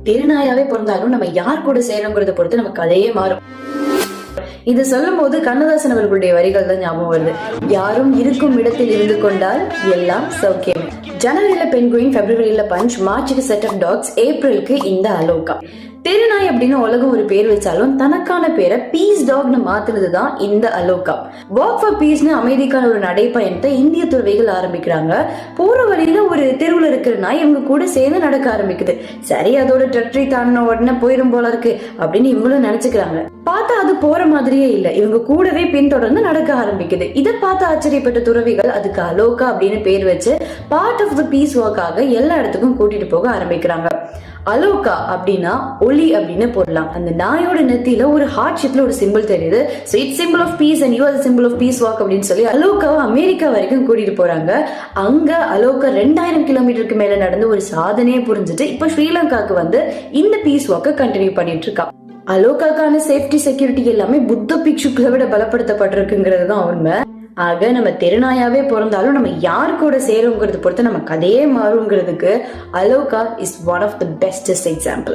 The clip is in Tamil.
தெருநாயாவே பிறந்தாலும் நம்ம யார் கூட சேரோங்கிறத பொறுத்து நம்ம கதையே மாறும். இது சொல்லும் போது கண்ணதாசன் அவர்களுடைய வரிகள் தான் ஞாபகம் வருது. யாரும் இருக்கும் இடத்தில் இருந்து கொண்டால் எல்லாம் சௌக்கியமே. ஜனவரியில பென்குயின், பிப்ரவரியில பஞ்ச், மார்ச்சுக்கு செட் ஆஃப் டாக்ஸ், ஏப்ரலுக்கு இந்த அலோகா. தெருநாய் அப்படின்னு உலகம் ஒரு பேர் வச்சாலும் தனக்கான பேரை பீஸ் டாக்னு மாத்துனதுதான் இந்த அலோகா. வாக் ஃபார் பீஸ்னு அமைதிக்கான ஒரு நடைப்பயணத்தை இந்திய துறவிகள் ஆரம்பிக்கிறாங்க. போற வழியில ஒரு தெருவுல இருக்கிற நாய் இவங்க கூட சேர்ந்து நடக்க ஆரம்பிக்குது. சரி, அதோட டெரிட்டரி தாண்டின உடனே போயிரும் போல இருக்கு அப்படின்னு இவங்களும் நினைச்சுக்கிறாங்க. பார்த்தா அது போற மாதிரியே இல்ல, இவங்க கூடவே பின்தொடர்ந்து நடக்க ஆரம்பிக்குது. இதை பார்த்து ஆச்சரியப்பட்ட துறவிகள் அதுக்கு அலோகா அப்படின்னு பேர் வச்சு பார்ட் ஆஃப் த பீஸ் வாக்காக எல்லா இடத்துக்கும் கூட்டிட்டு போக ஆரம்பிக்கிறாங்க. அலோகா அப்படின்னா ஒளி அப்படின்னு போடலாம். அந்த நாயோட நெத்தியில ஒரு ஹார்ட் ஷேப்ல ஒரு சிம்பிள் தெரியுது. So it's symbol of peace and you are the symbol of peace walk அப்படின்னு சொல்லி அலோகாவை அமெரிக்கா வரைக்கும் கூட்டிட்டு போறாங்க. அங்க அலோகா 2000 கிலோமீட்டருக்கு மேல நடந்து ஒரு சாதனையை புரிஞ்சுட்டு இப்ப ஸ்ரீலங்காக்கு வந்து இந்த பீஸ் வாக்க கண்டினியூ பண்ணிட்டு இருக்கா. அலோகாக்கான சேஃப்டி செக்யூரிட்டி எல்லாமே புத்த பிக்ஷுக்களை விட பலப்படுத்தப்பட்டிருக்குங்கிறது தான் உண்மை. ஆக நம்ம தெருநாயாவே பிறந்தாலும் நம்ம யாரு கூட சேருங்கிறது பொறுத்து நம்ம கதையே மாறுங்கிறதுக்கு அலோகா is one of the bestest example.